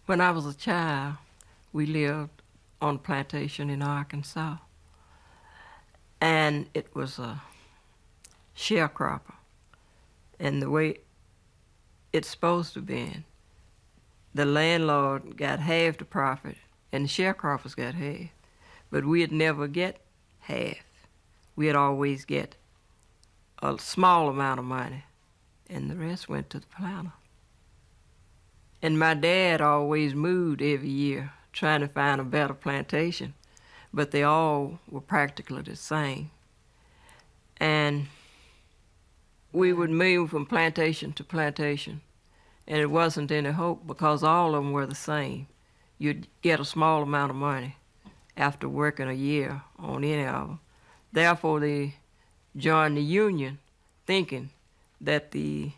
When I was a child, we lived on a plantation in Arkansas, and it was a sharecropper. And the way it's supposed to be, the landlord got half the profit, and the sharecroppers got half. But we'd never get half. We'd always get a small amount of money, and the rest went to the planter. And my dad always moved every year, trying to find a better plantation, but they all were practically the same. And we would move from plantation to plantation, and it wasn't any hope because all of them were the same. You'd get a small amount of money after working a year on any of them. Therefore, they joined the union thinking that they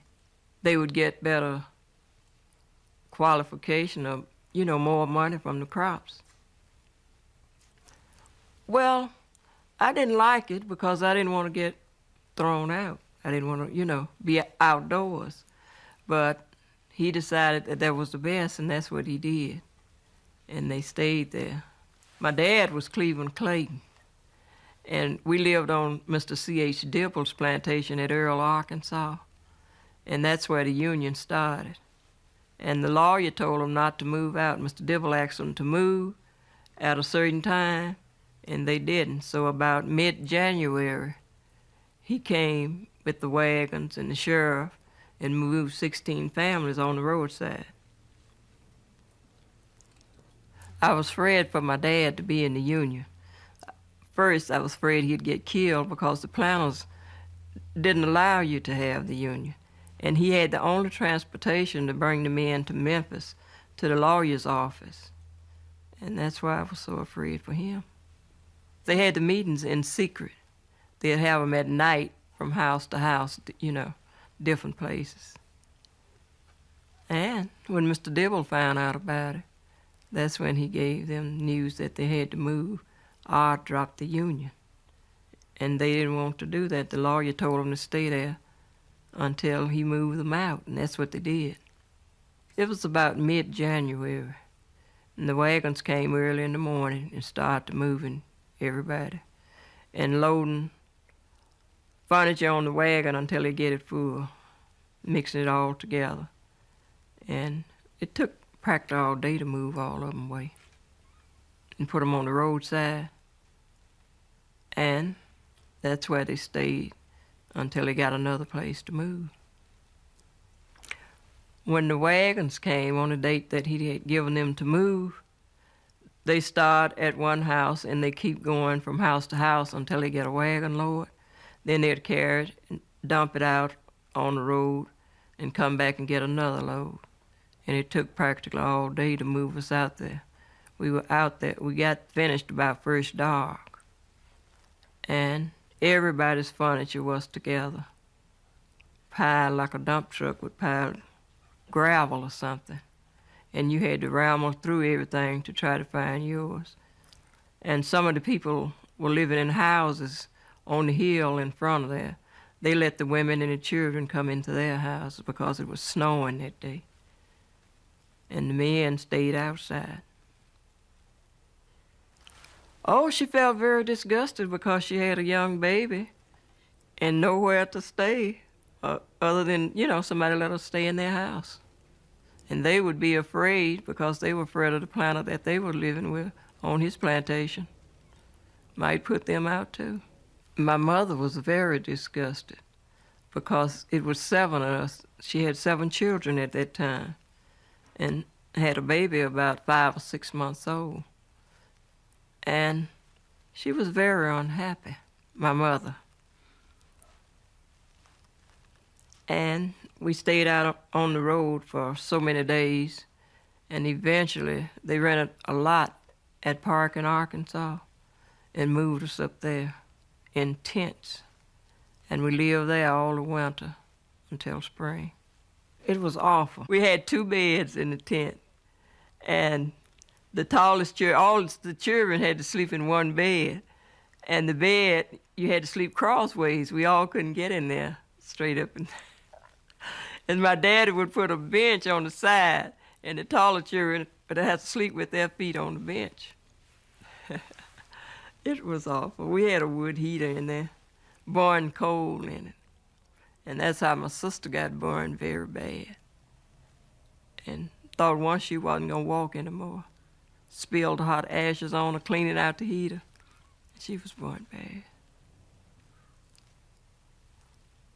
would get better qualification of, more money from the crops. Well, I didn't like it because I didn't want to get thrown out. I didn't want to, be outdoors. But he decided that was the best, and that's what he did. And they stayed there. My dad was Cleveland Clayton, and we lived on Mr. C.H. Dibble's plantation at Earl, Arkansas, and that's where the union started. And the lawyer told him not to move out. Mr. Dibble asked them to move at a certain time, and they didn't. So about mid-January, he came with the wagons and the sheriff and moved 16 families on the roadside. I was afraid for my dad to be in the union. First, I was afraid he'd get killed because the planters didn't allow you to have the union. And he had the only transportation to bring the men to Memphis, to the lawyer's office. And that's why I was so afraid for him. They had the meetings in secret. They'd have them at night from house to house, different places. And when Mr. Dibble found out about it, that's when he gave them news that they had to move or drop the union. And they didn't want to do that. The lawyer told them to stay there until he moved them out, and that's what they did. It was about mid-January, and the wagons came early in the morning and started moving everybody and loading furniture on the wagon until they get it full, mixing it all together. And it took practically all day to move all of them away and put them on the roadside. And that's where they stayed until they got another place to move. When the wagons came on the date that he had given them to move, they start at one house and they keep going from house to house until they get a wagon load. Then they'd carry it and dump it out on the road and come back and get another load. And it took practically all day to move us out there. We were out there, we got finished about first dark. And everybody's furniture was together, piled like a dump truck would pile gravel or something. And you had to ramble through everything to try to find yours. And some of the people were living in houses on the hill in front of there. They let the women and the children come into their houses because it was snowing that day. And the men stayed outside. Oh, she felt very disgusted because she had a young baby and nowhere to stay other than, somebody let her stay in their house. And they would be afraid because they were afraid of the planter that they were living with on his plantation. Might put them out too. My mother was very disgusted because it was 7 of us. She had 7 children at that time and had a baby about 5 or 6 months old. And she was very unhappy, my mother. And we stayed out on the road for so many days, and eventually they rented a lot at Park in Arkansas and moved us up there in tents. And we lived there all the winter until spring. It was awful. We had 2 beds in the tent, and the tallest all the children had to sleep in one bed. And the bed, you had to sleep crossways. We all couldn't get in there straight up. And my daddy would put a bench on the side, and the taller children but they had to sleep with their feet on the bench. It was awful. We had a wood heater in there, boiling coal in it. And that's how my sister got burned very bad. And thought once she wasn't going to walk anymore. Spilled hot ashes on her, cleaning out the heater. She was burned bad.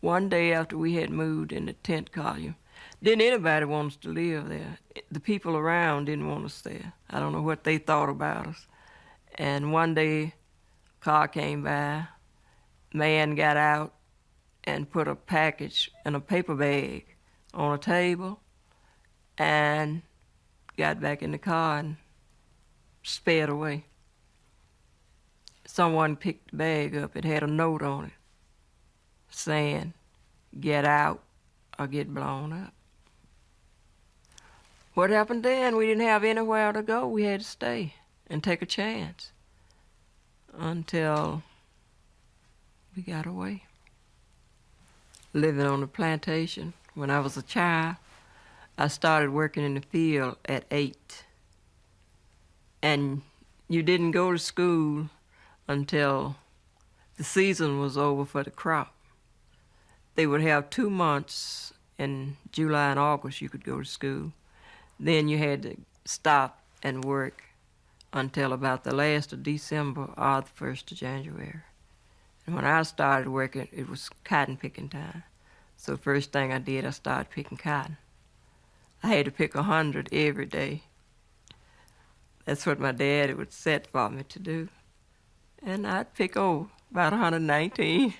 One day after we had moved in the tent column, didn't anybody want us to live there. The people around didn't want us there. I don't know what they thought about us. And one day, a car came by, man got out and put a package in a paper bag on a table and got back in the car and sped away. Someone picked the bag up. It had a note on it saying, "Get out or get blown up." What happened then? We didn't have anywhere to go. We had to stay and take a chance until we got away. Living on a plantation. When I was a child, I started working in the field at 8. And you didn't go to school until the season was over for the crop. They would have 2 months in July and August you could go to school. Then you had to stop and work until about the last of December or the 1st of January. And when I started working, it was cotton picking time. So first thing I did, I started picking cotton. I had to pick 100 every day. That's what my daddy would set for me to do. And I'd pick about 119.